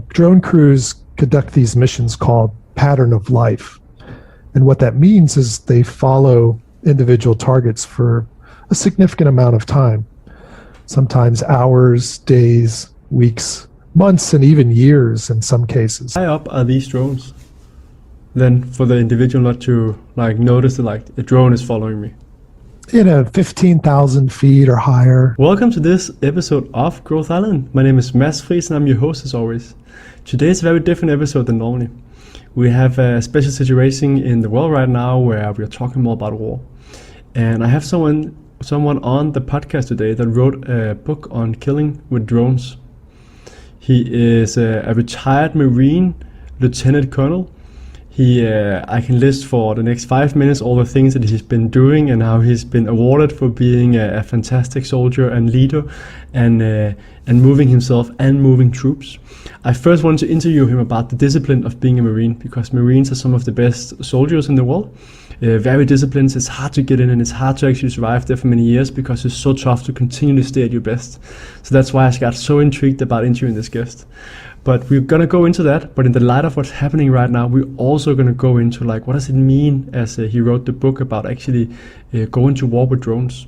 Drone crews conduct these missions called pattern of life. And what that means is they follow individual targets for a significant amount of time, sometimes hours, days, weeks, months, and even years in some cases. How high up are these drones? Then for the individual not to notice that a drone is following me. 15,000 feet or higher. Welcome to this episode of Growth Island. My name is Friis and I'm your host as always. Today is a very different episode than normally. We have a special situation in the world right now where we are talking more about war. And I have someone on the podcast today that wrote a book on killing with drones. He is a retired Marine Lieutenant Colonel. I can list for the next 5 minutes all the things that he's been doing and how he's been awarded for being a fantastic soldier and leader and moving himself and moving troops. I first wanted to interview him about the discipline of being a Marine, because Marines are some of the best soldiers in the world. Very disciplined. It's hard to get in and it's hard to actually survive there for many years because it's so tough to continually stay at your best. So that's why I got so intrigued about interviewing this guest. But we're going to go into that. But in the light of what's happening right now, we're also going to go into what does it mean as he wrote the book about actually going to war with drones.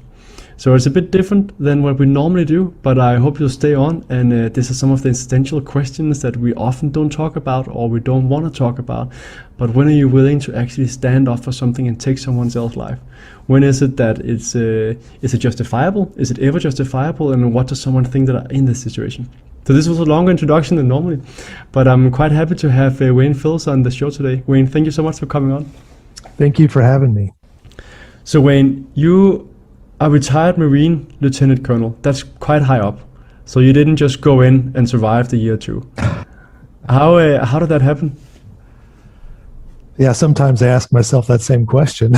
So it's a bit different than what we normally do, but I hope you'll stay on. And this is some of the existential questions that we often don't talk about or we don't want to talk about. But when are you willing to actually stand up for something and take someone else's life? When is it that is it justifiable? Is it ever justifiable? And what does someone think that are in this situation? So this was a longer introduction than normally, but I'm quite happy to have Wayne Phelps on the show today. Wayne, thank you so much for coming on. Thank you for having me. So Wayne, you are retired Marine Lieutenant Colonel. That's quite high up. So you didn't just go in and survive the year two. How did that happen? Yeah, sometimes I ask myself that same question.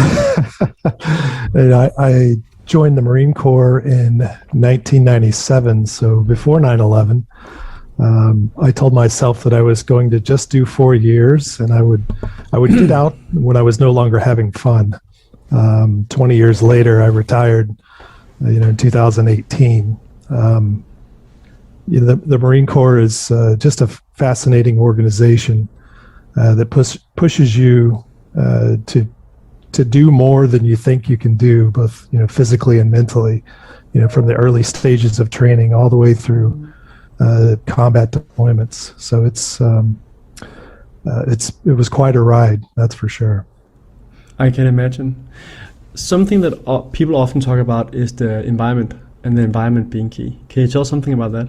And I joined the Marine Corps in 1997, so before 9/11. I told myself that I was going to just do 4 years, and I would get out when I was no longer having fun. 20 years later, I retired, in 2018. The Marine Corps is just a fascinating organization that pushes you to do more than you think you can do, both physically and mentally. From the early stages of training all the way through combat deployments. So it was quite a ride, that's for sure. I can imagine. Something that people often talk about is the environment, and the environment being key. Can you tell something about that?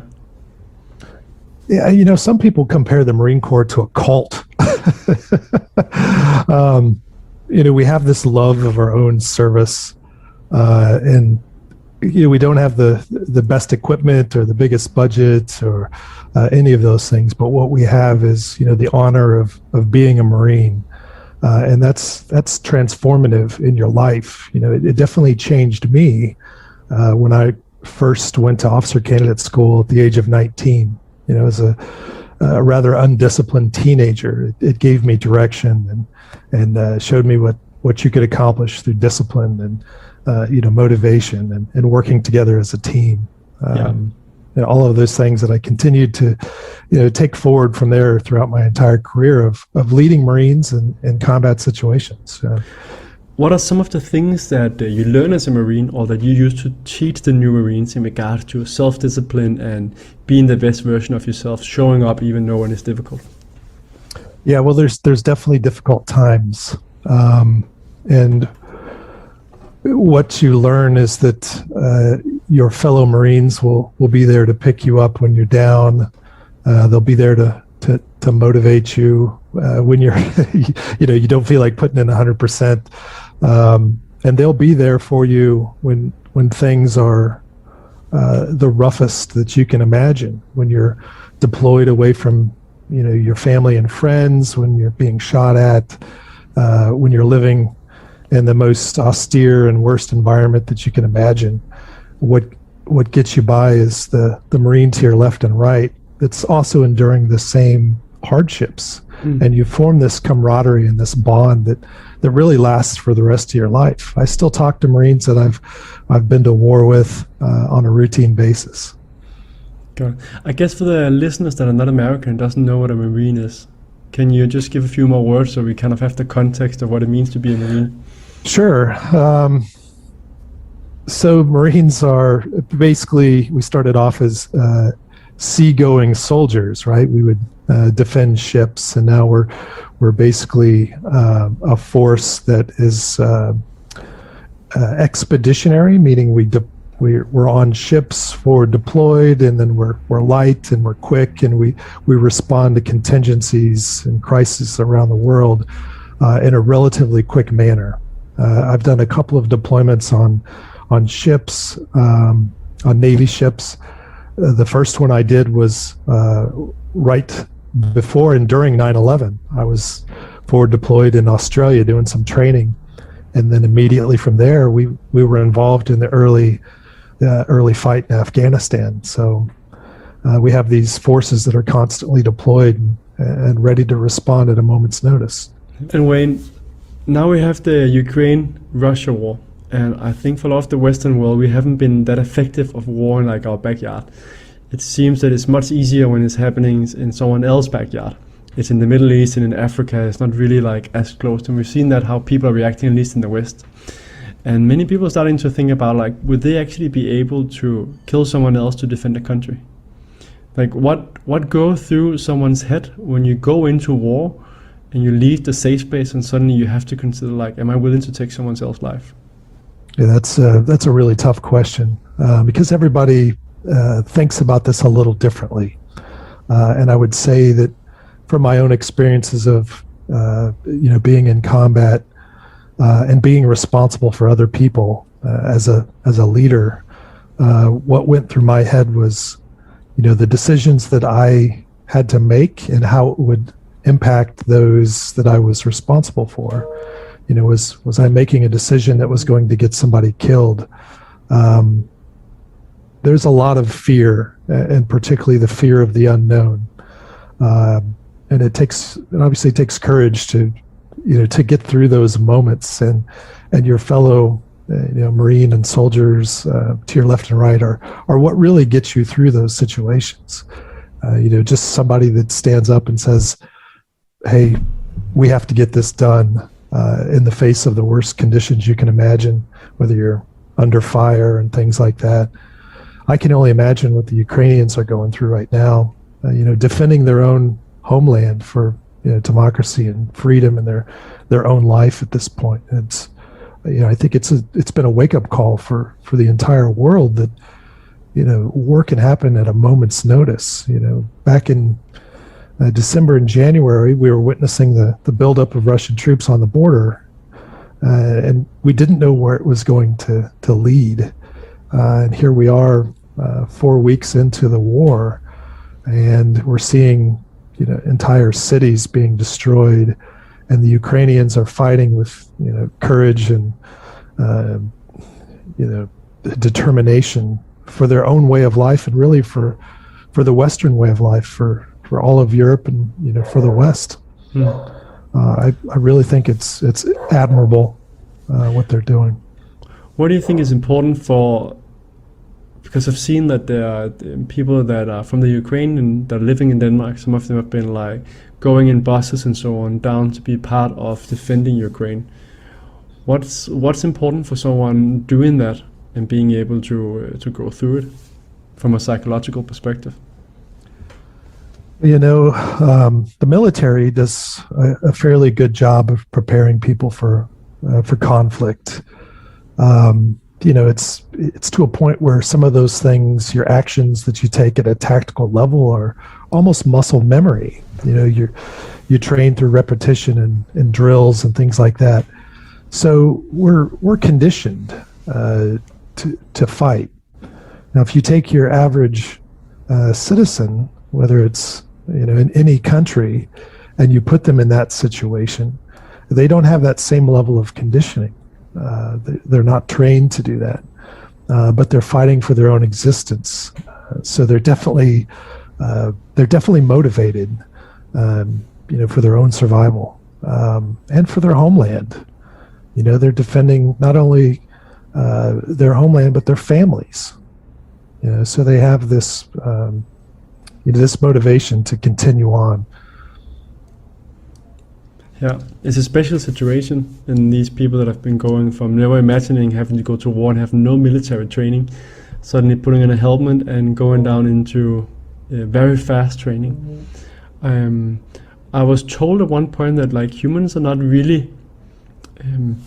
Yeah, some people compare the Marine Corps to a cult. We have this love of our own service, and we don't have the best equipment or the biggest budget or any of those things. But what we have is the honor of being a Marine. And that's transformative in your life. It definitely changed me when I first went to officer candidate school at the age of 19. As a rather undisciplined teenager, it gave me direction and showed me what you could accomplish through discipline and motivation and working together as a team. All of those things that I continued to take forward from there throughout my entire career of leading Marines in combat situations. What are some of the things that you learn as a Marine or that you use to teach the new Marines in regards to self-discipline and being the best version of yourself, showing up even though when it's difficult? Yeah, well, there's definitely difficult times. And what you learn is that your fellow Marines will be there to pick you up when you're down. They'll be there to motivate you when you're, you don't feel like putting in 100%. And they'll be there for you when things are the roughest that you can imagine. When you're deployed away from, your family and friends, when you're being shot at, when you're living in the most austere and worst environment that you can imagine. What gets you by is the Marines here left and right that's also enduring the same hardships. And you form this camaraderie and this bond that really lasts for the rest of your life. I still talk to Marines that I've been to war with on a routine basis. Got it. I guess for the listeners that are not American and doesn't know what a Marine is, can you just give a few more words so we kind of have the context of what it means to be a Marine? Sure. So Marines are basically, we started off as seagoing soldiers, right? We would defend ships, and now we're basically a force that is expeditionary, meaning we're on ships forward deployed, and then we're light and we're quick, and we respond to contingencies and crises around the world in a relatively quick manner. I've done a couple of deployments on ships, on Navy ships. The first one I did was right before and during 9/11. I was forward deployed in Australia doing some training, and then immediately from there we were involved in the early fight in Afghanistan. So we have these forces that are constantly deployed and ready to respond at a moment's notice. And Wayne, now we have the Ukraine-Russia war, and I think for a lot of the Western world, we haven't been that effective of war in like our backyard. It seems that it's much easier when it's happening in someone else's backyard. It's in the Middle East and in Africa. It's not really like as close, and we've seen that how people are reacting, at least in the West. And many people are starting to think about like, would they actually be able to kill someone else to defend a country? Like what goes through someone's head when you go into war and you leave the safe space and suddenly you have to consider like, am I willing to take someone else's life? Yeah, that's a really tough question because everybody thinks about this a little differently. And I would say that from my own experiences of being in combat and being responsible for other people as a leader, what went through my head was, the decisions that I had to make and how it would impact those that I was responsible for. Was I making a decision that was going to get somebody killed? There's a lot of fear, and particularly the fear of the unknown. And it obviously takes courage to get through those moments, and your fellow Marine and soldiers to your left and right are what really gets you through those situations. Just somebody that stands up and says, hey, we have to get this done in the face of the worst conditions you can imagine, whether you're under fire and things like that. I can only imagine what the Ukrainians are going through right now, defending their own homeland for democracy and freedom and their own life at this point. It's I think it's been a wake-up call for the entire world that war can happen at a moment's notice. Back in December and January, we were witnessing the buildup of Russian troops on the border, and we didn't know where it was going to lead. And here we are 4 weeks into the war, and we're seeing entire cities being destroyed, and the Ukrainians are fighting with courage and determination for their own way of life, and really for the Western way of life, for all of Europe and for the West. I really think it's admirable what they're doing. What do you think is important because I've seen that there are people that are from the Ukraine and that are living in Denmark. Some of them have been like going in buses and so on down to be part of defending Ukraine. What's important for someone doing that and being able to go through it from a psychological perspective? The military does a fairly good job of preparing people for conflict. It's to a point where some of those things, your actions that you take at a tactical level, are almost muscle memory. You train through repetition and drills and things like that. So we're conditioned to fight. Now, if you take your average citizen, whether it's in any country, and you put them in that situation, they don't have that same level of conditioning. They're not trained to do that, but they're fighting for their own existence. So they're definitely motivated, for their own survival and for their homeland. They're defending not only their homeland but their families. So they have this this motivation to continue on. Yeah, it's a special situation in these people that have been going from never imagining having to go to war and have no military training, suddenly putting on a helmet and going down into very fast training. I was told at one point that like humans are not really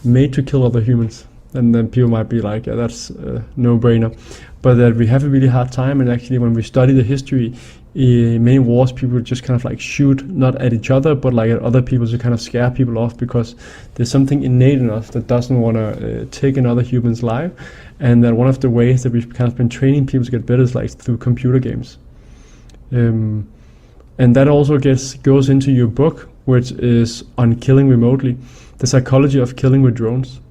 made to kill other humans, and then people might be like, yeah, that's a no-brainer, but that we have a really hard time. And actually, when we study the history, in many wars, people just kind of like shoot not at each other, but like at other people to kind of scare people off, because there's something innate in us that doesn't want to take another human's life. And that one of the ways that we've kind of been training people to get better is like through computer games. And that also goes into your book, which is on killing remotely, the psychology of killing with drones.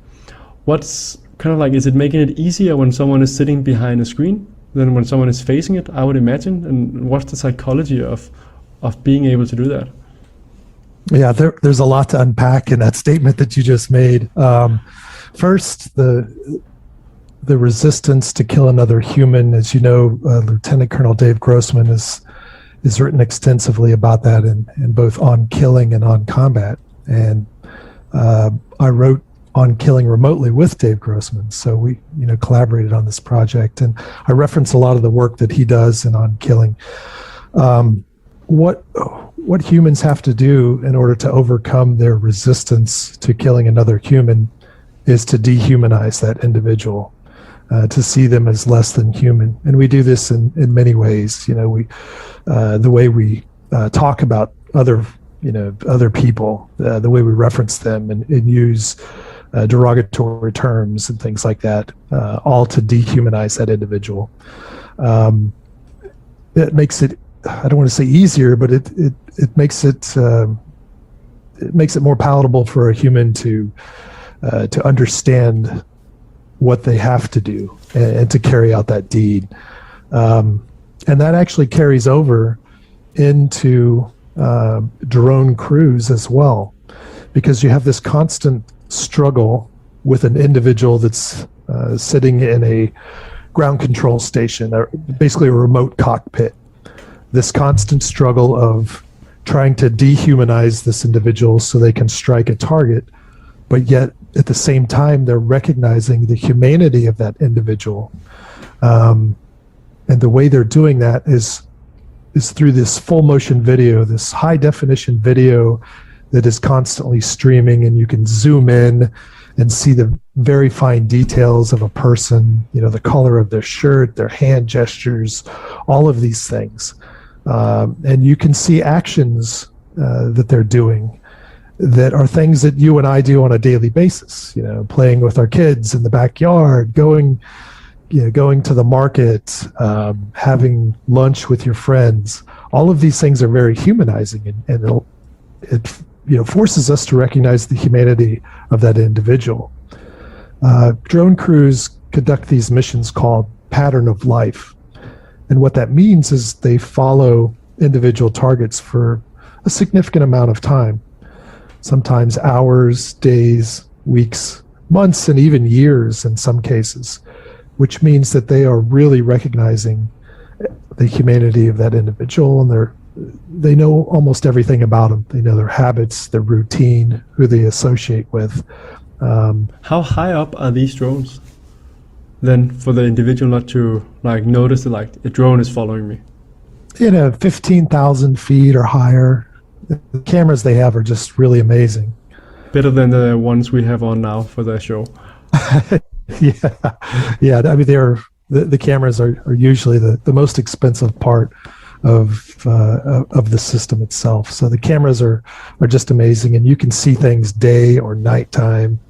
What's kind of like, is it making it easier when someone is sitting behind a screen than when someone is facing it, I would imagine? And what's the psychology of being able to do that? Yeah, there's a lot to unpack in that statement that you just made. First, the resistance to kill another human. As you know, Lieutenant Colonel Dave Grossman has written extensively about that in both On Killing and On Combat. And I wrote On Killing remotely with Dave Grossman, so we collaborated on this project, and I reference a lot of the work that he does in On Killing. What humans have to do in order to overcome their resistance to killing another human is to dehumanize that individual, to see them as less than human. And we do this in many ways. The way we talk about other people, the way we reference them and use derogatory terms and things like that, all to dehumanize that individual. It makes it, I don't want to say easier, but it makes it more palatable for a human to understand what they have to do and to carry out that deed. And that actually carries over into drone crews as well, because you have this constant struggle with an individual that's sitting in a ground control station, or basically a remote cockpit. This constant struggle of trying to dehumanize this individual so they can strike a target, but yet at the same time they're recognizing the humanity of that individual. And the way they're doing that is through this full motion video, this high definition video that is constantly streaming, and you can zoom in and see the very fine details of a person, the color of their shirt, their hand gestures, all of these things. And you can see actions that they're doing that are things that you and I do on a daily basis, playing with our kids in the backyard, going to the market, having lunch with your friends. All of these things are very humanizing, and it forces us to recognize the humanity of that individual. Drone crews conduct these missions called pattern of life. And what that means is they follow individual targets for a significant amount of time, sometimes hours, days, weeks, months, and even years in some cases, which means that they are really recognizing the humanity of that individual, and they know almost everything about them. They know their habits, their routine, who they associate with. How high up are these drones then for the individual not to notice that a drone is following me? 15,000 feet or higher. The cameras they have are just really amazing. Better than the ones we have on now for the show. Yeah. I mean, the cameras are usually the most expensive part of the system itself. So the cameras are just amazing, and you can see things day or nighttime.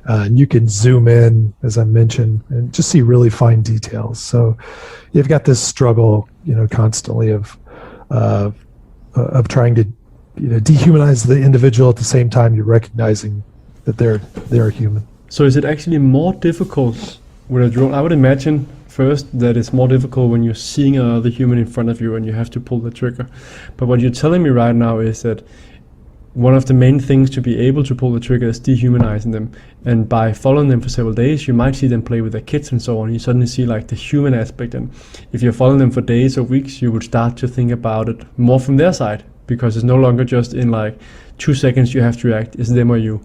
And you can zoom in, as I mentioned, and just see really fine details. So you've got this struggle, constantly of trying to dehumanize the individual at the same time you're recognizing that they're human. So is it actually more difficult with a drone? I would imagine first that it's more difficult when you're seeing another human in front of you and you have to pull the trigger. But what you're telling me right now is that one of the main things to be able to pull the trigger is dehumanizing them. And by following them for several days, you might see them play with their kids and so on. You suddenly see like the human aspect. And if you're following them for days or weeks, you would start to think about it more from their side, because it's no longer just in like 2 seconds you have to react. It's them or you.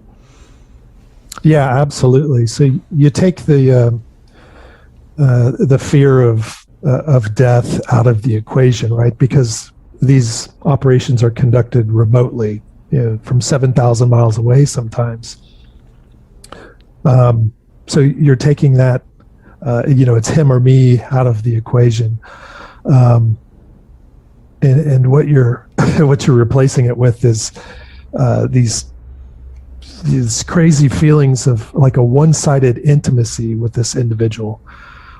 Yeah, absolutely. So you take the fear of death out of the equation, right? Because these operations are conducted remotely, from 7,000 miles away sometimes. So you're taking that, it's him or me out of the equation, and what you're replacing it with is these crazy feelings of like a one-sided intimacy with this individual.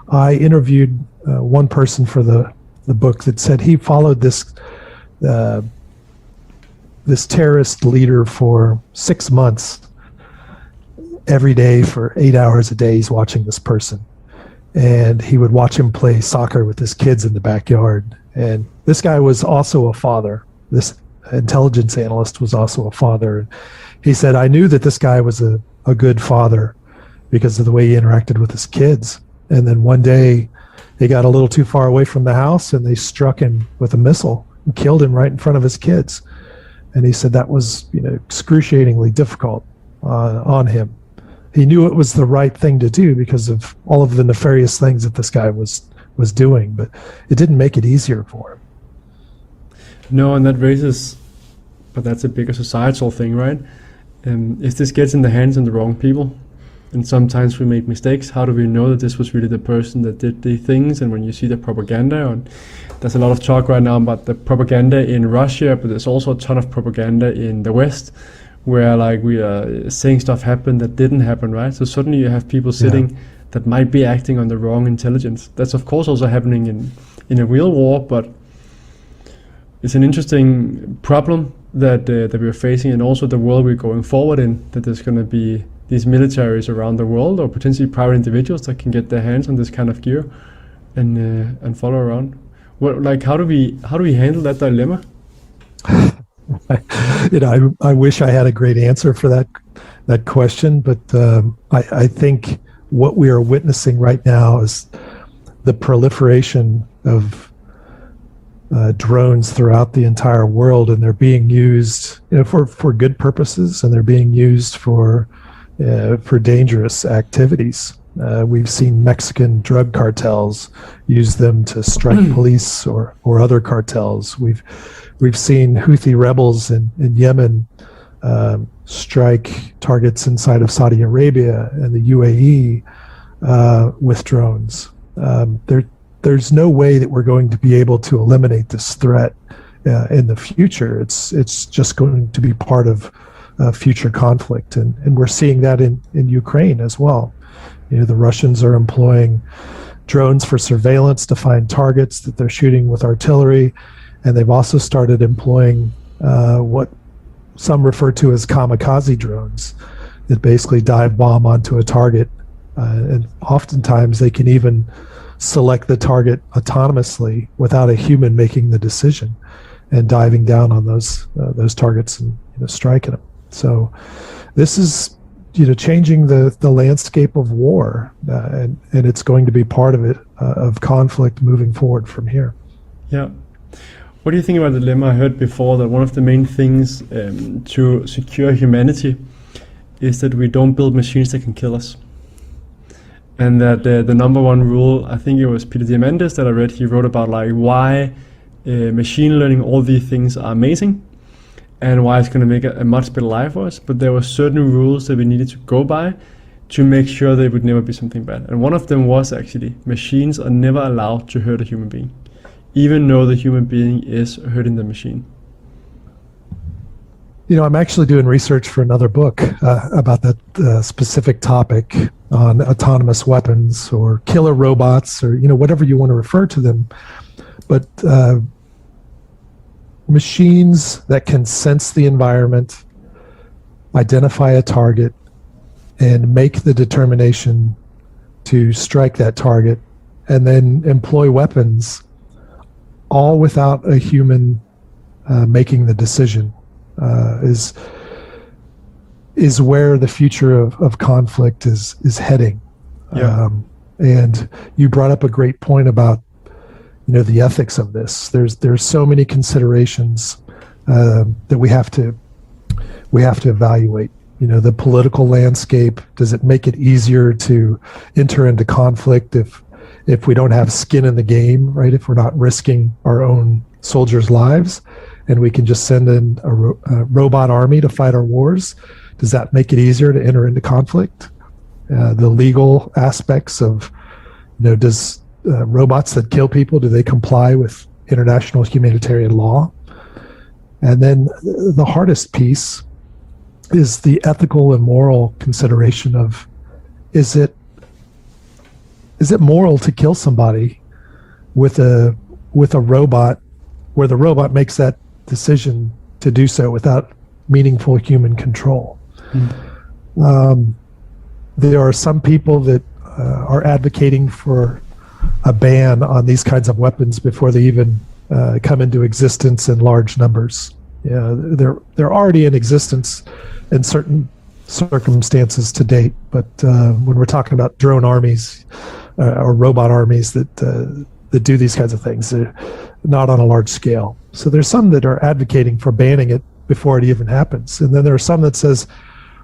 I interviewed one person for the book that said he followed this terrorist leader for 6 months. Every day for 8 hours a day, he's watching this person. And he would watch him play soccer with his kids in the backyard. And this guy was also a father. This intelligence analyst was also a father. He said, I knew that this guy was a good father because of the way he interacted with his kids. And then one day they got a little too far away from the house and they struck him with a missile and killed him right in front of his kids. And he said that was, excruciatingly difficult on him. He knew it was the right thing to do because of all of the nefarious things that this guy was doing, but it didn't make it easier for him. No, and but that's a bigger societal thing, right? If this gets in the hands of the wrong people, and sometimes we make mistakes, how do we know that this was really the person that did the things? And when you see the propaganda, and there's a lot of talk right now about the propaganda in Russia, but there's also a ton of propaganda in the West, where like we are saying stuff happened that didn't happen, right? So suddenly you have people sitting that might be acting on the wrong intelligence. That's of course also happening in a real war, but it's an interesting problem that we're facing, and also the world we're going forward in, that there's going to be these militaries around the world, or potentially private individuals that can get their hands on this kind of gear and follow around. Well, like how do we handle that dilemma? I wish I had a great answer for that question, but I think what we are witnessing right now is the proliferation of drones throughout the entire world, and they're being used, for good purposes, and they're being used for dangerous activities. We've seen Mexican drug cartels use them to strike police or other cartels. We've seen Houthi rebels in Yemen strike targets inside of Saudi Arabia and the UAE with drones. There's no way that we're going to be able to eliminate this threat in the future. It's just going to be part of future conflict, and we're seeing that in Ukraine as well. The Russians are employing drones for surveillance to find targets that they're shooting with artillery, and they've also started employing what some refer to as kamikaze drones that basically dive bomb onto a target, and oftentimes they can even select the target autonomously without a human making the decision, and diving down on those targets and striking them. So this is changing the landscape of war, and it's going to be part of it, of conflict moving forward from here. Yeah. What do you think about the dilemma? I heard before that one of the main things to secure humanity is that we don't build machines that can kill us. And that the number one rule, I think it was Peter Diamandis that I read, he wrote about like why machine learning, all these things are amazing, and why it's going to make a much better life for us. But there were certain rules that we needed to go by to make sure they would never be something bad. And one of them was actually machines are never allowed to hurt a human being, even though the human being is hurting the machine. I'm actually doing research for another book about that specific topic on autonomous weapons or killer robots, or whatever you want to refer to them. But machines that can sense the environment, identify a target, and make the determination to strike that target, and then employ weapons, all without a human making the decision. is where the future of conflict is heading. Yeah. And you brought up a great point about the ethics of this. There's so many considerations that we have to evaluate. The political landscape. Does it make it easier to enter into conflict if we don't have skin in the game, right? If we're not risking our own soldiers' lives, and we can just send in a robot army to fight our wars, does that make it easier to enter into conflict? The legal aspects of, does robots that kill people, do they comply with international humanitarian law? And then the hardest piece is the ethical and moral consideration of, is it moral to kill somebody with a robot, where the robot makes that decision to do so without meaningful human control? There are some people that are advocating for a ban on these kinds of weapons before they even come into existence in large numbers. They're already in existence in certain circumstances to date, but when we're talking about drone armies or robot armies that do these kinds of things, they're not on a large scale. So there's some that are advocating for banning it before it even happens, and then there are some that says,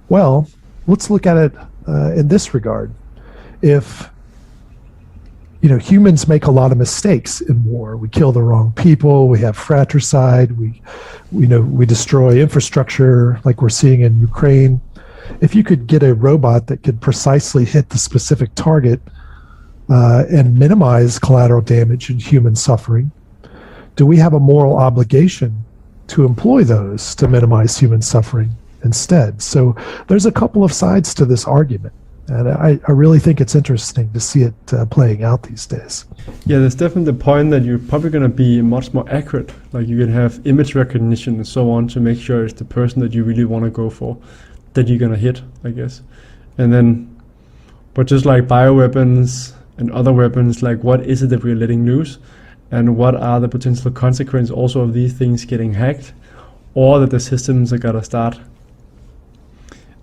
well, let's look at it in this regard. If humans make a lot of mistakes in war. We kill the wrong people. We have fratricide. We destroy infrastructure, like we're seeing in Ukraine. If you could get a robot that could precisely hit the specific target and minimize collateral damage and human suffering, do we have a moral obligation to employ those to minimize human suffering instead? So there's a couple of sides to this argument. And I really think it's interesting to see it playing out these days. Yeah, there's definitely the point that you're probably going to be much more accurate. Like you can have image recognition and so on to make sure it's the person that you really want to go for that you're going to hit, I guess. And then, but just like bioweapons and other weapons, like what is it that we're letting loose? And what are the potential consequences also of these things getting hacked? Or that the systems are going to start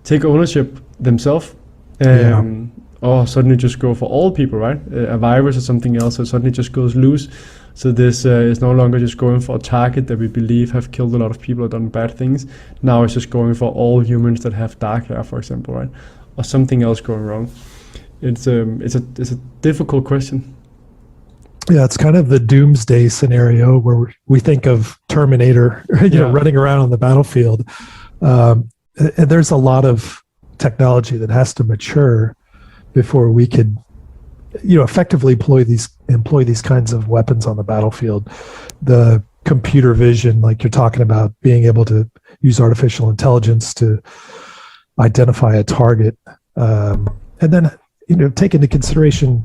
take ownership themselves. Or suddenly just go for all people, right? A virus or something else, so suddenly just goes loose. So this is no longer just going for a target that we believe have killed a lot of people or done bad things. Now it's just going for all humans that have dark hair, for example, right? Or something else going wrong. It's a difficult question. Yeah, it's kind of the doomsday scenario where we think of Terminator, running around on the battlefield. And there's a lot of technology that has to mature before we could effectively employ these kinds of weapons on the battlefield. The computer vision, like you're talking about, being able to use artificial intelligence to identify a target, and then take into consideration,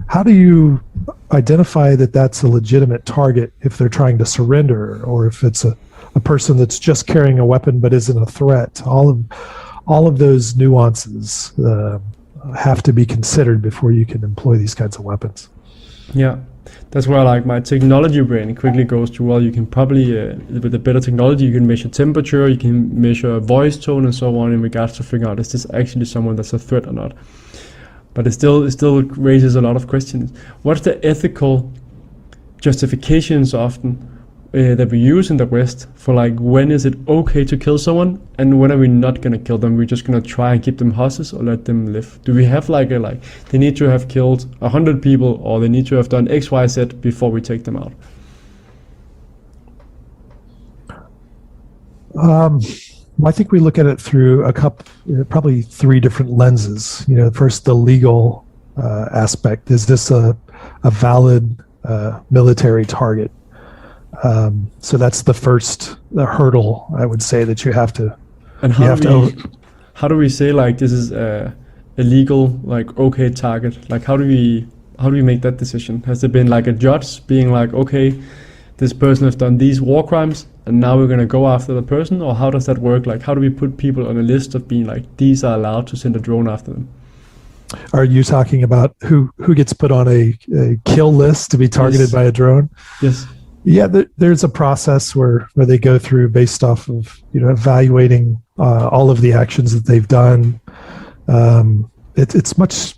how do you identify that that's a legitimate target if they're trying to surrender, or if it's a person that's just carrying a weapon but isn't a threat? All of those nuances have to be considered before you can employ these kinds of weapons. Yeah, that's where like my technology brain quickly goes to, well, you can probably, with the better technology, you can measure temperature, you can measure voice tone and so on in regards to figuring out, is this actually someone that's a threat or not? But it still raises a lot of questions. What's the ethical justifications often that we use in the West for like, when is it okay to kill someone and when are we not going to kill them? We're just going to try and keep them hostages or let them live. Do we have like they need to have killed 100 people or they need to have done X, Y, Z before we take them out? I think we look at it through probably three different lenses. First, the legal aspect. Is this a valid military target? So that's the first hurdle, I would say, that you have to. And how do we say like this is a legal, like, okay target? Like how do we make that decision? Has there been like a judge being like, okay, this person has done these war crimes and now we're gonna go after the person? Or how does that work? Like how do we put people on a list of being like, these are allowed to send a drone after them? Are you talking about who gets put on a kill list to be targeted by a drone? Yes. Yeah, there's a process where they go through based off of evaluating all of the actions that they've done. It's much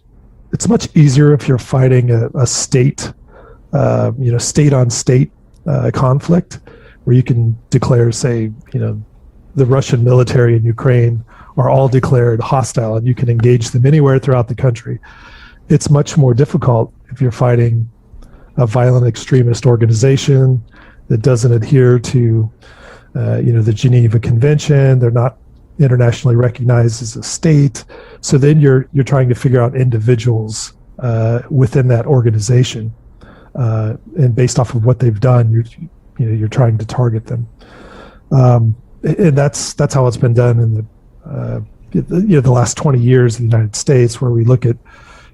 easier if you're fighting a state, state on state conflict, where you can declare, say, the Russian military in Ukraine are all declared hostile, and you can engage them anywhere throughout the country. It's much more difficult if you're fighting a violent extremist organization that doesn't adhere to, the Geneva Convention. They're not internationally recognized as a state. So then you're trying to figure out individuals within that organization, and based off of what they've done, you're trying to target them. And that's how it's been done in the last 20 years in the United States, where we look at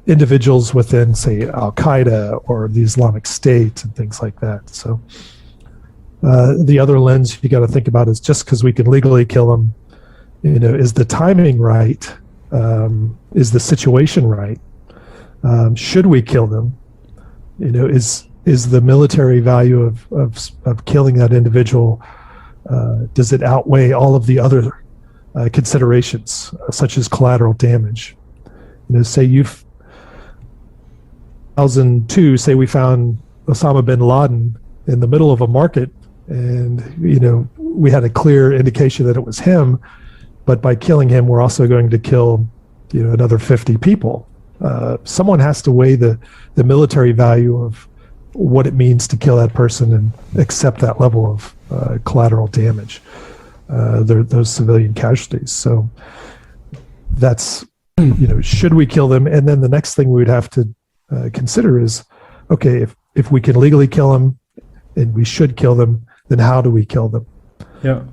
individuals within, say, Al-Qaeda or the Islamic State and things like that. So the other lens you got to think about is, just because we can legally kill them, is the timing right? Is the situation right? Should we kill them? Is the military value of killing that individual, does it outweigh all of the other considerations, such as collateral damage? Say 2002, say we found Osama bin Laden in the middle of a market, and we had a clear indication that it was him, but by killing him, we're also going to kill another 50 people. Someone has to weigh the military value of what it means to kill that person and accept that level of collateral damage, those civilian casualties. So that's, should we kill them? And then the next thing we would have to consider is, okay, if we can legally kill them and we should kill them, then how do we kill them? Yeah.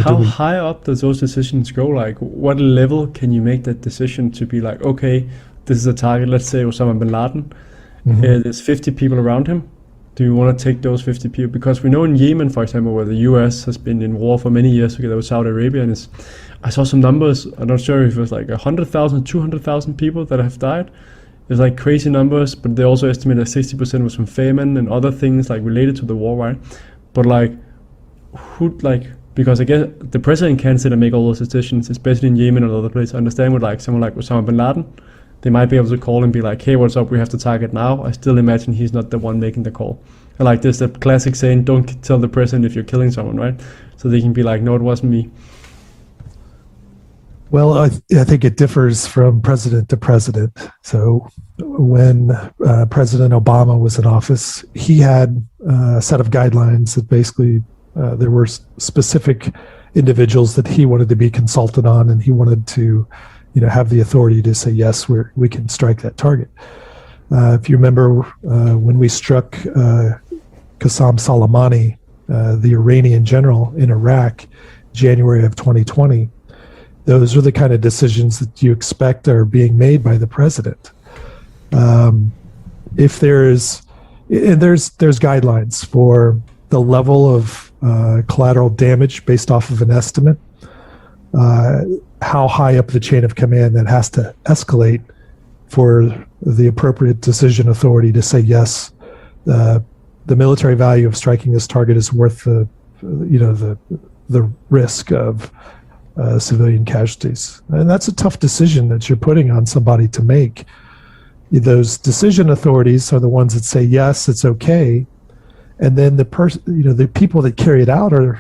How high up does those decisions go? Like, what level can you make that decision to be like, okay, this is a target, let's say Osama bin Laden, there's 50 people around him. Do you want to take those 50 people? Because we know in Yemen, for example, where the US has been in war for many years together with Saudi Arabia, and I saw some numbers, I'm not sure if it was like 100,000, 200,000 people that have died. It's like crazy numbers, but they also estimate that 60% was from famine and other things like related to the war, right? But because I guess the president can't sit and make all those decisions, especially in Yemen or other places. I understand with like someone like Osama bin Laden, they might be able to call and be like, hey, what's up, we have to target now. I still imagine he's not the one making the call. And like there's the classic saying, don't tell the president if you're killing someone, right? So they can be like, no, it wasn't me. Well, I think it differs from president to president. So when President Obama was in office, he had a set of guidelines that basically there were specific individuals that he wanted to be consulted on, and he wanted to have the authority to say, yes, we can strike that target. If you remember when we struck Qasem Soleimani, the Iranian general in Iraq, January of 2020, those are the kind of decisions that you expect are being made by the president. If there's guidelines for the level of collateral damage based off of an estimate, how high up the chain of command that has to escalate for the appropriate decision authority to say, yes, the military value of striking this target is worth the risk of civilian casualties. And that's a tough decision that you're putting on somebody to make. Those decision authorities are the ones that say, yes, it's okay. And then the people that carry it out are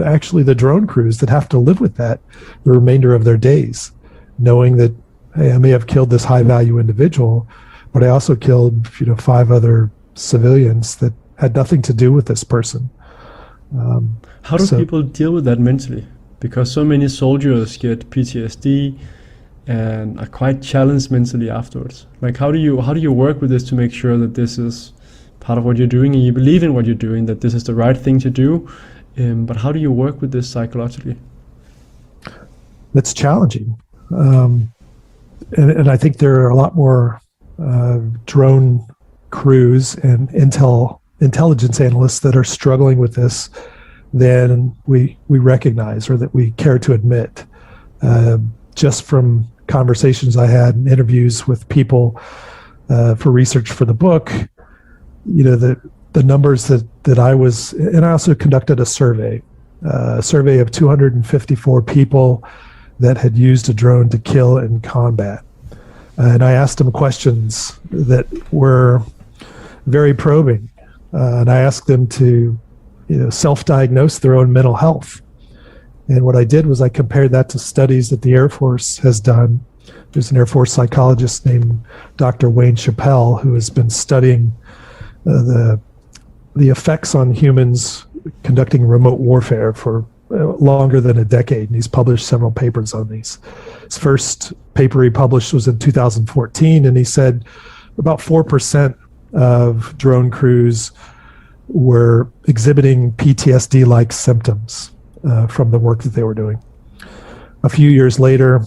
actually the drone crews that have to live with that the remainder of their days, knowing that, hey, I may have killed this high value individual, but I also killed 5 other civilians that had nothing to do with this person. How do people deal with that mentally? Because so many soldiers get PTSD and are quite challenged mentally afterwards. Like, how do you work with this to make sure that this is part of what you're doing and you believe in what you're doing, that this is the right thing to do? But how do you work with this psychologically? It's challenging. And I think there are a lot more drone crews and intelligence analysts that are struggling with this than we recognize or that we care to admit. Just from conversations I had and interviews with people for research for the book, the the numbers that I was, and I also conducted a survey of 254 people that had used a drone to kill in combat. And I asked them questions that were very probing. And I asked them to, self-diagnose their own mental health. And what I did was I compared that to studies that the Air Force has done. There's an Air Force psychologist named Dr. Wayne Chappell who has been studying the effects on humans conducting remote warfare for longer than a decade, and he's published several papers on these. His first paper he published was in 2014, and he said about 4% of drone crews were exhibiting PTSD-like symptoms from the work that they were doing. A few years later,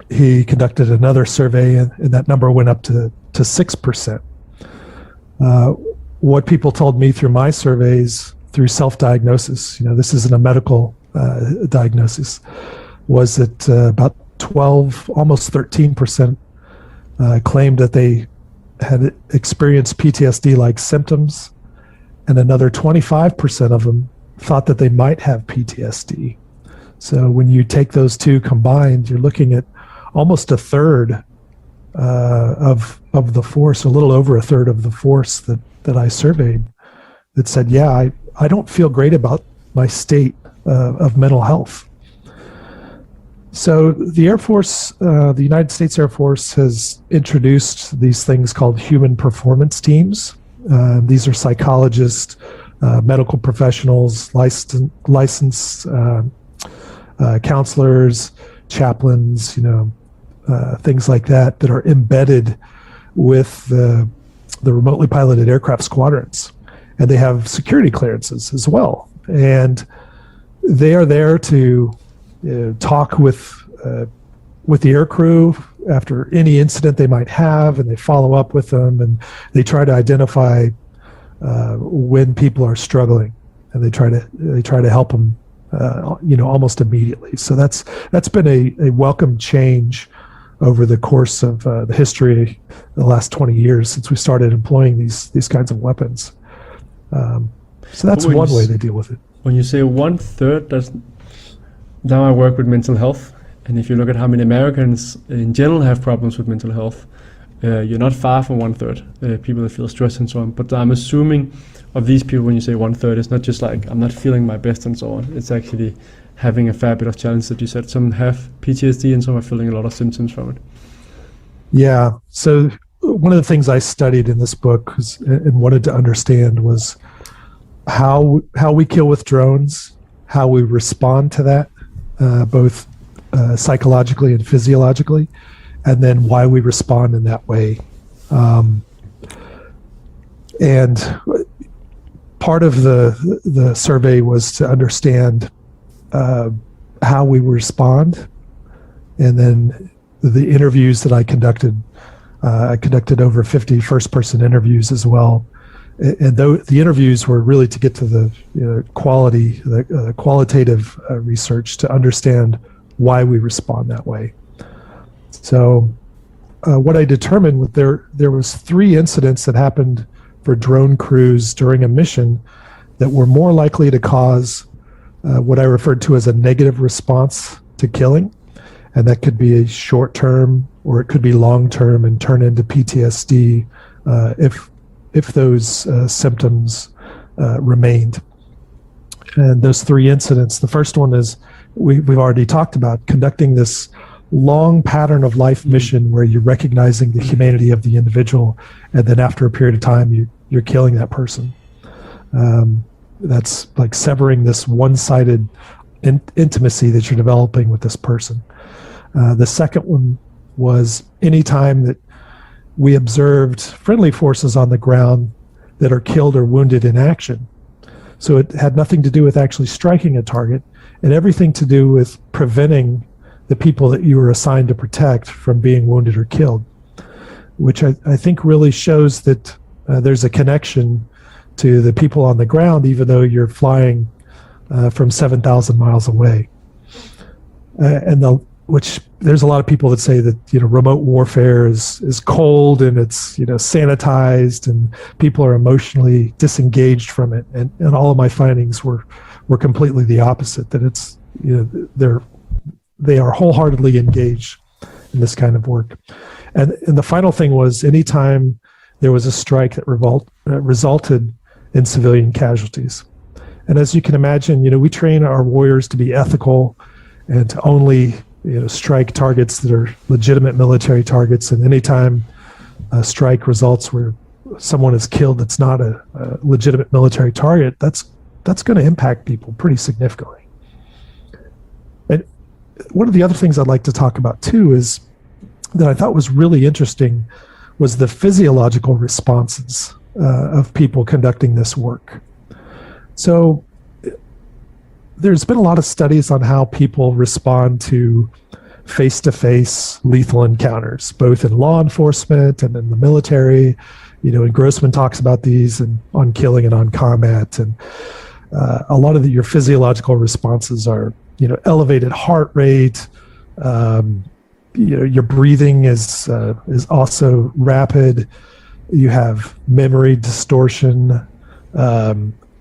he conducted another survey, and that number went up to 6%. What people told me through my surveys, through self-diagnosis, this isn't a medical diagnosis, was that about 12, almost 13% claimed that they had experienced PTSD-like symptoms, and another 25% of them thought that they might have PTSD. So when you take those two combined, you're looking at almost a third of the force, a little over a third of the force that I surveyed, that said, yeah, I don't feel great about my state of mental health. So the Air Force, the United States Air Force, has introduced these things called human performance teams. These are psychologists, medical professionals, licensed counselors, chaplains, things like that are embedded with the remotely piloted aircraft squadrons. And they have security clearances as well. And they are there to talk with the air crew after any incident they might have, and they follow up with them, and they try to identify when people are struggling, and they try to help them, almost immediately. So that's been a welcome change over the course of the history, the last 20 years since we started employing these kinds of weapons. So that's one way they deal with it. When you say 1/3, now I work with mental health, and if you look at how many Americans in general have problems with mental health, you're not far from 1/3 people that feel stress and so on. But I'm assuming of these people, when you say 1/3, it's not just like I'm not feeling my best and so on. It's actually having a fair bit of challenge that you said. Some have PTSD and some are feeling a lot of symptoms from it. Yeah. So one of the things I studied in this book and wanted to understand was how we kill with drones, how we respond to that, both psychologically and physiologically, and then why we respond in that way. And part of the survey was to understand how we respond, and then the interviews that I conducted over 50 first-person interviews as well. And the interviews were really to get to the qualitative research to understand why we respond that way. So what I determined was there was 3 incidents that happened for drone crews during a mission that were more likely to cause what I referred to as a negative response to killing. And that could be a short-term or it could be long-term and turn into PTSD if those symptoms remained. And those 3 incidents, the first one is we've already talked about, conducting this long pattern of life mission where you're recognizing the humanity of the individual, and then after a period of time you're killing that person. That's like severing this one-sided intimacy that you're developing with this person. The second one was any time that we observed friendly forces on the ground that are killed or wounded in action. So it had nothing to do with actually striking a target, and everything to do with preventing the people that you were assigned to protect from being wounded or killed, which I think really shows that there's a connection to the people on the ground, even though you're flying from 7,000 miles away. And which there's a lot of people that say that, remote warfare is cold and it's, sanitized and people are emotionally disengaged from it. And all of my findings were completely the opposite, that it's, they are wholeheartedly engaged in this kind of work. And the final thing was, anytime there was a strike that resulted in civilian casualties. And as you can imagine, we train our warriors to be ethical and to only strike targets that are legitimate military targets. And anytime a strike results where someone is killed that's not a legitimate military target, that's going to impact people pretty significantly. And one of the other things I'd like to talk about too is that I thought was really interesting was the physiological responses of people conducting this work. So there's been a lot of studies on how people respond to face-to-face lethal encounters, both in law enforcement and in the military. And Grossman talks about these and on killing and on combat. And a lot of your physiological responses are, elevated heart rate. Your breathing is also rapid. You have memory distortion.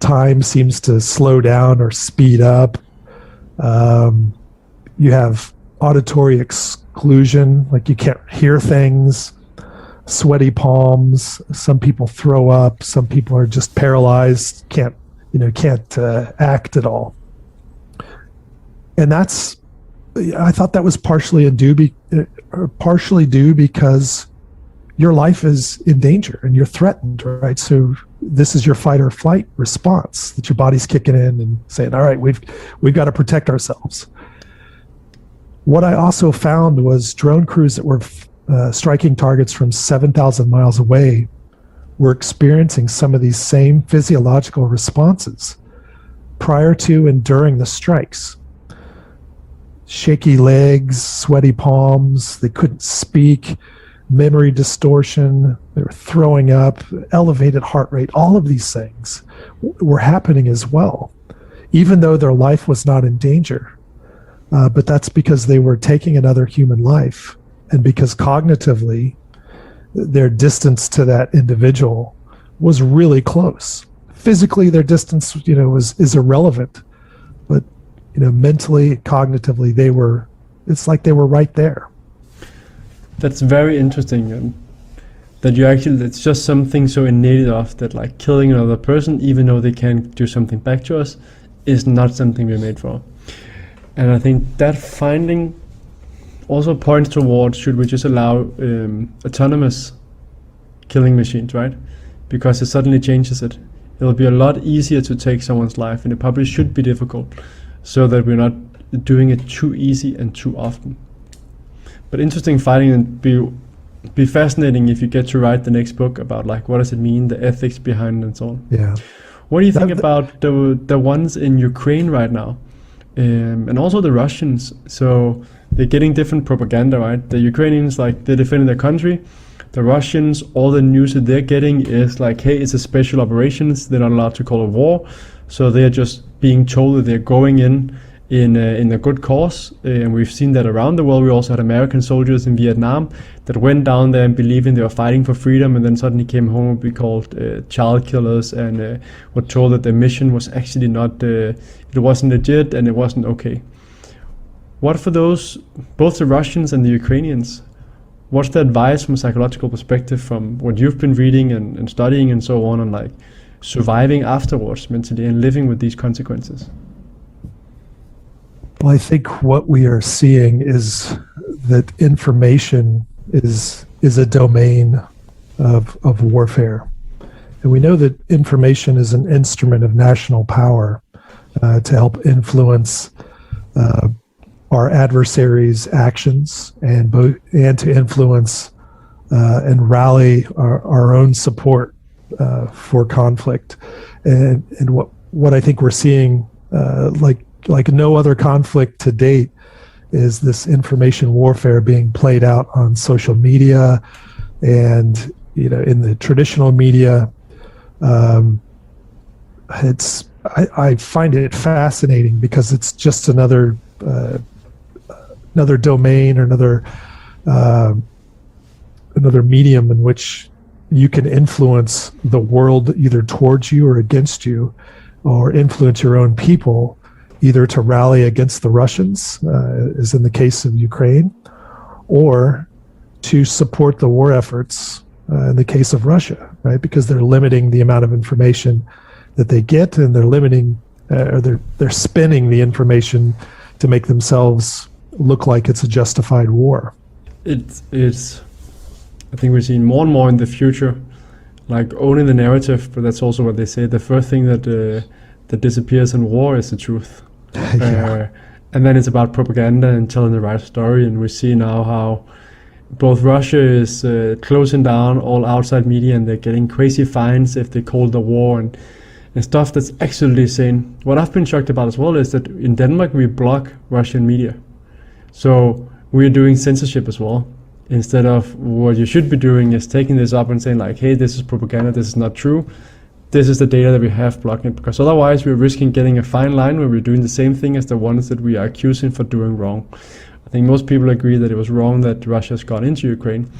Time seems to slow down or speed up. You have auditory exclusion, like you can't hear things. Sweaty palms. Some people throw up. Some people are just paralyzed. Can't act at all. And I thought that was partially due because your life is in danger and you're threatened, right? So this is your fight or flight response that your body's kicking in and saying, all right, we've got to protect ourselves. What I also found was drone crews that were striking targets from 7,000 miles away were experiencing some of these same physiological responses prior to and during the strikes. Shaky legs, sweaty palms, they couldn't speak, memory distortion, they were throwing up, elevated heart rate. All of these things were happening as well, even though their life was not in danger. But that's because they were taking another human life, and because cognitively their distance to that individual was really close. Physically, their distance, is irrelevant, but mentally, cognitively, it's like they were right there. That's very interesting. That it's just something so innate of that, like killing another person, even though they can't do something back to us, is not something we're made for. And I think that finding also points towards, should we just allow autonomous killing machines, right? Because it suddenly changes it. It'll be a lot easier to take someone's life, and it probably should be difficult, so that we're not doing it too easy and too often. But interesting finding, and be fascinating if you get to write the next book about, like, what does it mean, the ethics behind it and so on. Yeah. What do you think about the ones in Ukraine right now? And also the Russians. So they're getting different propaganda, right? The Ukrainians, like, they're defending their country. The Russians, all the news that they're getting is like, hey, it's a special operations. They're not allowed to call a war. So they're just being told that they're going in a good cause. And we've seen that around the world. We also had American soldiers in Vietnam that went down there and believing they were fighting for freedom, and then suddenly came home and be called child killers, and were told that their mission was actually not, it wasn't legit and it wasn't okay. What for those, both the Russians and the Ukrainians, what's the advice from a psychological perspective from what you've been reading and studying and so on like surviving afterwards mentally and living with these consequences? Well, I think what we are seeing is that information is a domain of warfare. And we know that information is an instrument of national power to help influence our adversaries' actions and to influence and rally our own support for conflict. And what I think we're seeing, like no other conflict to date, is this information warfare being played out on social media and in the traditional media. I find it fascinating because it's just another another domain or uh, another medium in which you can influence the world either towards you or against you, or influence your own people either to rally against the Russians, as in the case of Ukraine, or to support the war efforts in the case of Russia, right? Because they're limiting the amount of information that they get, and they're limiting, or they're spinning the information to make themselves look like it's a justified war. It's I think we're seeing more and more in the future, like owning the narrative. But that's also what they say. The first thing that disappears in war is the truth. Yeah. And then it's about propaganda and telling the right story. And we see now how both Russia is closing down all outside media, and they're getting crazy fines if they call the war and stuff that's absolutely insane. What I've been shocked about as well is that in Denmark we block Russian media. So we're doing censorship as well. Instead of what you should be doing is taking this up and saying like, hey, this is propaganda, this is not true. This is the data that we have, blocking it, because otherwise we're risking getting a fine line where we're doing the same thing as the ones that we are accusing for doing wrong. I think most people agree that it was wrong that Russia's gone into Ukraine.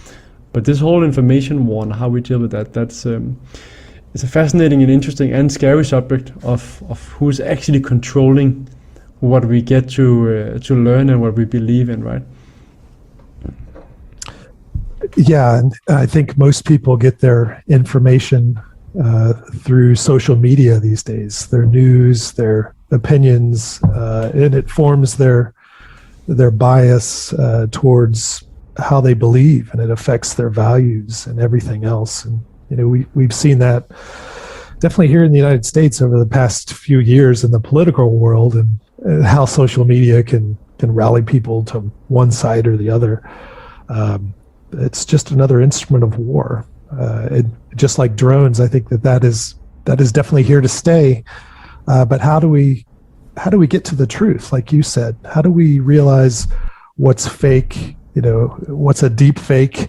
But this whole information war and how we deal with that, that's it's a fascinating and interesting and scary subject of who's actually controlling what we get to learn and what we believe in, right? Yeah, and I think most people get their information through social media these days, their news, their opinions, and it forms their bias towards how they believe, and it affects their values and everything else. And we've seen that definitely here in the United States over the past few years in the political world, and how social media can rally people to one side or the other. It's just another instrument of war. Just like drones, I think that is definitely here to stay. But how do we get to the truth? Like you said, how do we realize what's fake? What's a deep fake,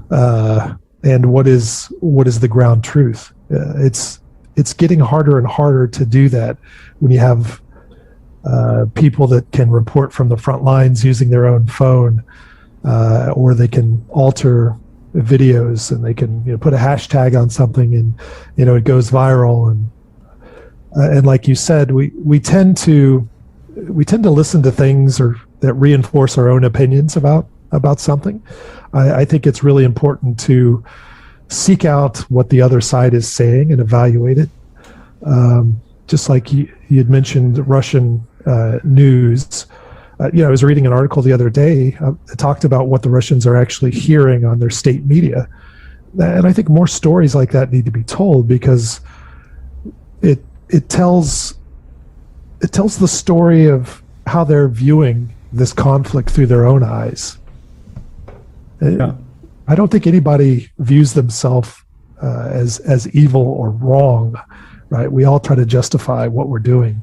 and what is the ground truth? It's getting harder and harder to do that when you have people that can report from the front lines using their own phone. Or they can alter videos, and they can put a hashtag on something, and it goes viral. And like you said, we tend to listen to things or that reinforce our own opinions about something. I think it's really important to seek out what the other side is saying and evaluate it. Just like you had mentioned Russian news. I was reading an article the other day that talked about what the Russians are actually hearing on their state media. And I think more stories like that need to be told, because it tells the story of how they're viewing this conflict through their own eyes. Yeah. I don't think anybody views themselves as evil or wrong, right? We all try to justify what we're doing.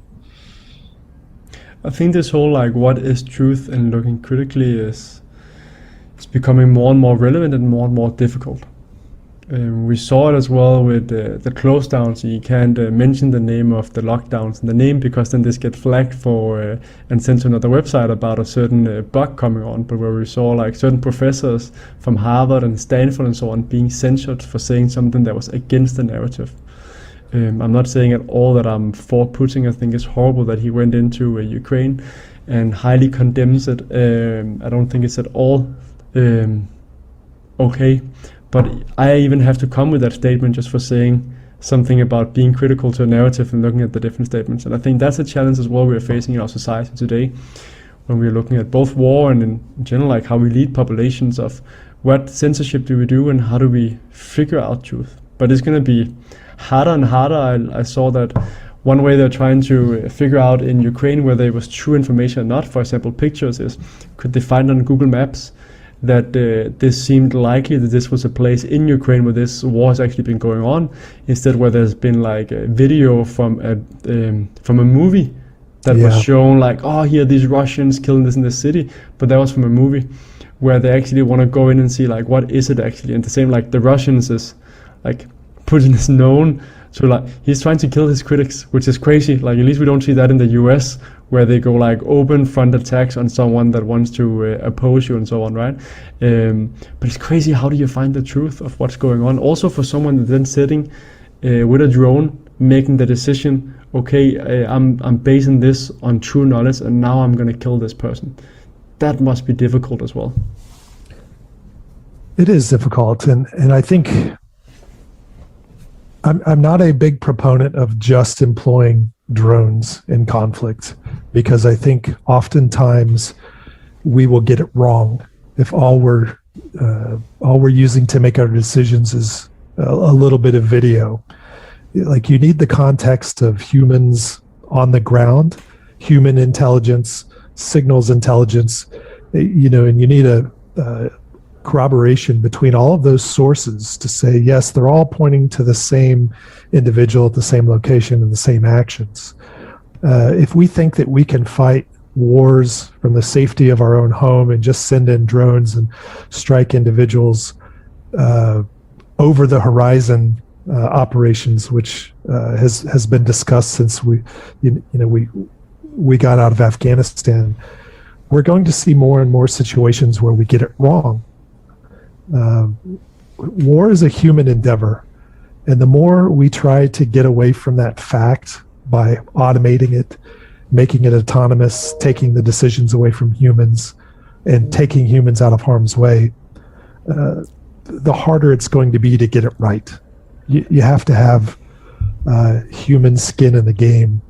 I think this whole like what is truth and looking critically is becoming more and more relevant and more difficult. We saw it as well with the close downs. You can't mention the name of the lockdowns in the name, because then this get flagged for and sent to another website about a certain bug coming on. But where we saw like certain professors from Harvard and Stanford and so on being censored for saying something that was against the narrative. I'm not saying at all that I'm for Putin. I think it's horrible that he went into Ukraine and highly condemns it. I don't think it's at all okay. But I even have to come with that statement just for saying something about being critical to a narrative and looking at the different statements. And I think that's a challenge as well we're facing in our society today, when we're looking at both war and in general, like how we lead populations, of what censorship do we do and how do we figure out truth. But it's going to be harder and harder. I saw that one way they're trying to figure out in Ukraine whether it was true information or not, for example pictures, is could they find on Google Maps that this seemed likely that this was a place in Ukraine where this war has actually been going on, instead where there's been like a video from a movie that was shown like, oh, here these Russians killing this in the city, but that was from a movie where they actually want to go in and see like what is it actually. And the same, like the Russians is like, Putin is known to like, he's trying to kill his critics, which is crazy. Like at least we don't see that in the US, where they go like open front attacks on someone that wants to oppose you and so on, right? But it's crazy, how do you find the truth of what's going on? Also for someone that's then sitting with a drone, making the decision, okay, I'm basing this on true knowledge and now I'm gonna kill this person. That must be difficult as well. It is difficult, and I think I'm not a big proponent of just employing drones in conflict, because I think oftentimes we will get it wrong if all we're using to make our decisions is a little bit of video. Like, you need the context of humans on the ground, human intelligence, signals intelligence, and you need a corroboration between all of those sources to say, yes, they're all pointing to the same individual at the same location and the same actions. If we think that we can fight wars from the safety of our own home and just send in drones and strike individuals over the horizon operations, which has been discussed since we got out of Afghanistan, we're going to see more and more situations where we get it wrong. War is a human endeavor, and the more we try to get away from that fact by automating it, making it autonomous, taking the decisions away from humans, and taking humans out of harm's way, the harder it's going to be to get it right. You have to have human skin in the game,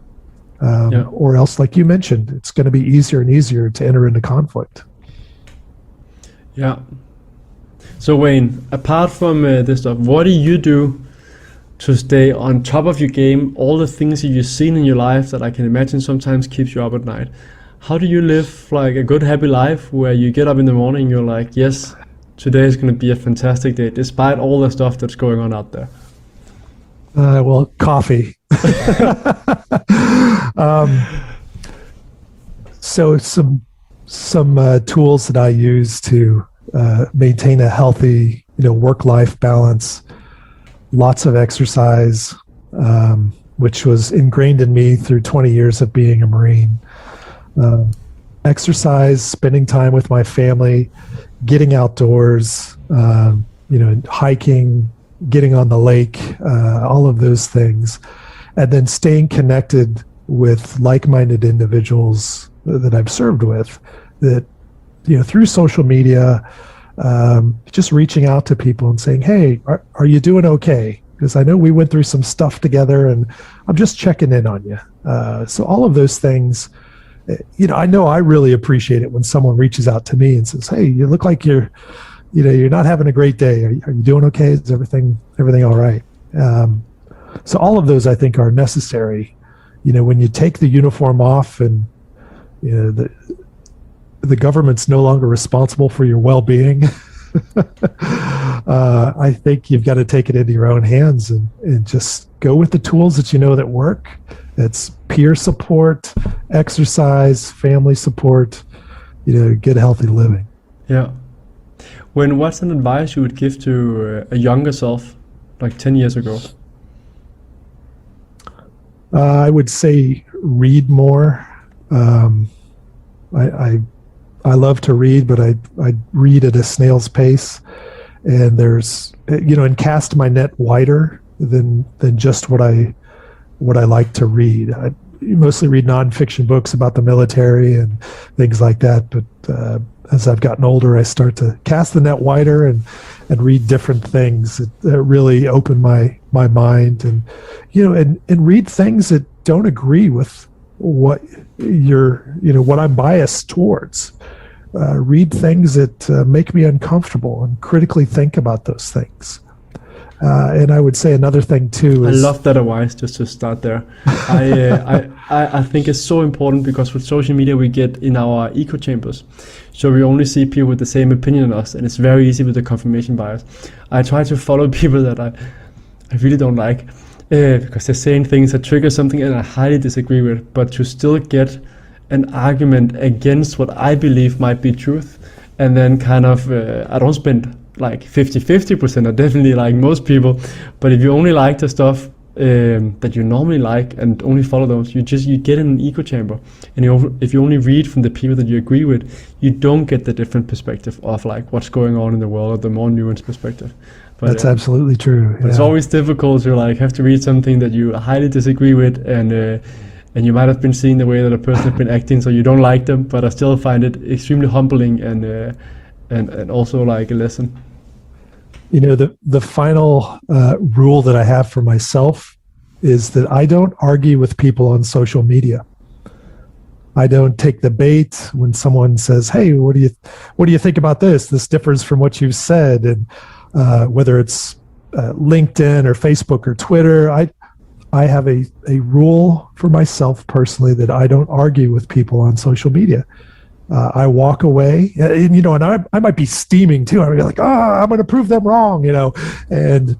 or else, like you mentioned, it's going to be easier and easier to enter into conflict. Yeah. So Wayne, apart from this stuff, what do you do to stay on top of your game? All the things that you've seen in your life that I can imagine sometimes keeps you up at night. How do you live like a good, happy life where you get up in the morning and you're like, yes, today is going to be a fantastic day, despite all the stuff that's going on out there? Well, coffee. So some tools that I use to maintain a healthy, work-life balance. Lots of exercise, which was ingrained in me through 20 years of being a Marine. Exercise, spending time with my family, getting outdoors, hiking, getting on the lake, all of those things, and then staying connected with like-minded individuals that I've served with, that through social media, just reaching out to people and saying, hey, are you doing okay? Because I know we went through some stuff together and I'm just checking in on you. So all of those things, I know I really appreciate it when someone reaches out to me and says, hey, you look like you're not having a great day. Are you doing okay? Is everything all right? So all of those, I think, are necessary. When you take the uniform off and, the government's no longer responsible for your well-being. I think you've got to take it into your own hands and just go with the tools that work. It's peer support, exercise, family support, good, healthy living. Yeah. What's an advice you would give to a younger self, like 10 years ago? I would say read more. I love to read, but I read at a snail's pace, and there's and cast my net wider than just what I like to read. I mostly read nonfiction books about the military and things like that, but as I've gotten older, I start to cast the net wider and read different things that really open my mind, and read things that don't agree with what what I'm biased towards. Read things that make me uncomfortable and critically think about those things. And I would say another thing too is, I love that advice, just to start there. I think it's so important, because with social media we get in our echo chambers, so we only see people with the same opinion as us, and it's very easy with the confirmation bias. I try to follow people that I really don't like, because they're saying things that trigger something and I highly disagree with, but to still get an argument against what I believe might be truth, and then kind of I don't spend like 50%, or definitely like most people, but if you only like the stuff that you normally like and only follow those, you get in an echo chamber, and if you only read from the people that you agree with, you don't get the different perspective of like what's going on in the world, or the more nuanced perspective. But, that's absolutely true. But it's always difficult to like have to read something that you highly disagree with, and you might have been seeing the way that a person has been acting, so you don't like them. But I still find it extremely humbling and also like a lesson. You know, the final rule that I have for myself is that I don't argue with people on social media. I don't take the bait when someone says, "Hey, what do you think about this? This differs from what you've said." And whether it's LinkedIn or Facebook or Twitter, I have a rule for myself personally that I don't argue with people on social media. I walk away, and I might be steaming too. I'm like, I'm going to prove them wrong, and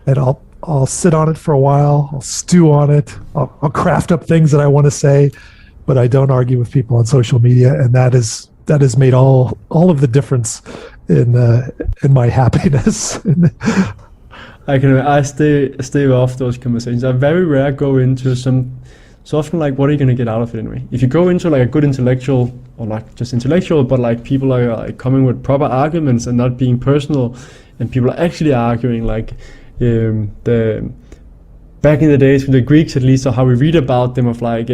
I'll sit on it for a while. I'll stew on it. I'll craft up things that I want to say, but I don't argue with people on social media, and that has made all of the difference in my happiness. I stay off those conversations. I very rare go into some. So often, like, what are you going to get out of it anyway? If you go into like a good intellectual, or not just intellectual, but like people are like coming with proper arguments and not being personal, and people are actually arguing, like the back in the days with the Greeks at least, or how we read about them, of like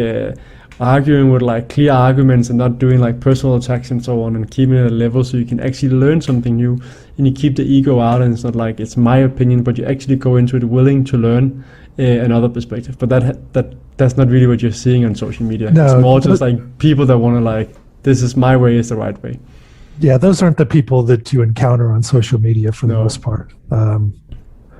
arguing with like clear arguments and not doing like personal attacks and so on, and keeping it at a level so you can actually learn something new, and you keep the ego out, and it's not like it's my opinion, but you actually go into it willing to learn another perspective. But that's not really what you're seeing on social media. No, it's more just like people that want to like, this is my way is the right way. Yeah, those aren't the people that you encounter on social media for the most part.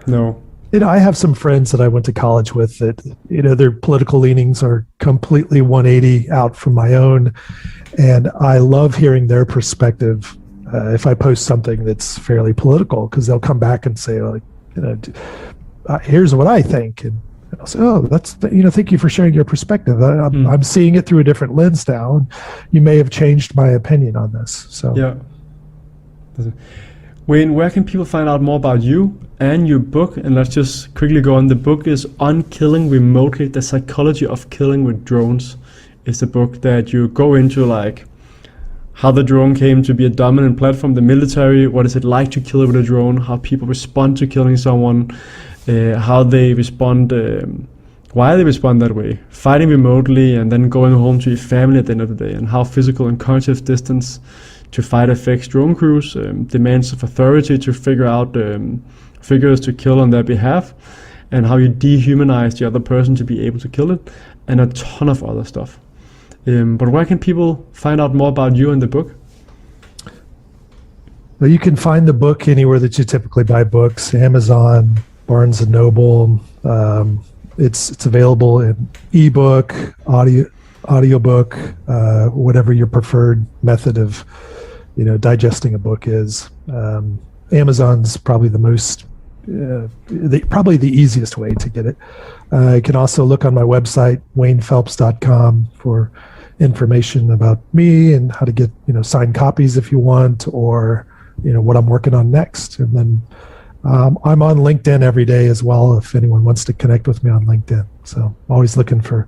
No. I have some friends that I went to college with that, their political leanings are completely 180 out from my own. And I love hearing their perspective if I post something that's fairly political, because they'll come back and say, like, here's what I think. And I'll say, that's, thank you for sharing your perspective. I'm seeing it through a different lens now. And you may have changed my opinion on this. So yeah. Wayne, where can people find out more about you and your book? And let's just quickly go on. The book is On Killing Remotely, The Psychology of Killing with Drones. It's a book that you go into, like, how the drone came to be a dominant platform, the military, what is it like to kill with a drone, how people respond to killing someone, how they respond, why they respond that way, fighting remotely and then going home to your family at the end of the day, and how physical and cognitive distance to fight affects drone crews, demands of authority to figure out figures to kill on their behalf, and how you dehumanize the other person to be able to kill it, and a ton of other stuff. But where can people find out more about you and the book? Well, you can find the book anywhere that you typically buy books, Amazon, Barnes & Noble. It's available in ebook, audiobook, whatever your preferred method of digesting a book is. Amazon's probably the most probably the easiest way to get it. You can also look on my website, waynephelps.com, for information about me and how to get signed copies if you want, or what I'm working on next. And then I'm on LinkedIn every day as well, if anyone wants to connect with me on LinkedIn. So I'm always looking for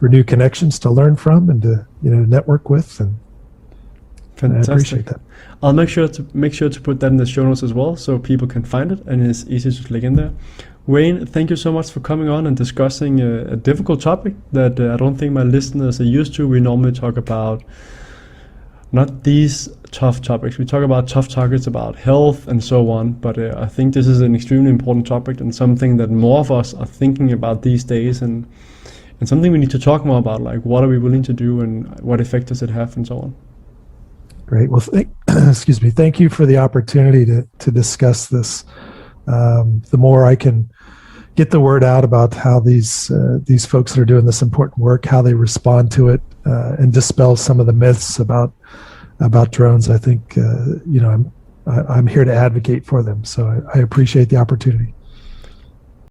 new connections to learn from and to network with, and fantastic. I appreciate that. I'll make sure to put that in the show notes as well, so people can find it and it's easy to click in there. Wayne, thank you so much for coming on and discussing a difficult topic that I don't think my listeners are used to. We normally talk about not these tough topics. We talk about tough topics about health and so on, but I think this is an extremely important topic and something that more of us are thinking about these days, and something we need to talk more about, like what are we willing to do and what effect does it have and so on. Great. Well, excuse me. Thank you for the opportunity to discuss this. The more I can get the word out about how these folks that are doing this important work, how they respond to it, and dispel some of the myths about drones, I think I'm here to advocate for them. So I appreciate the opportunity.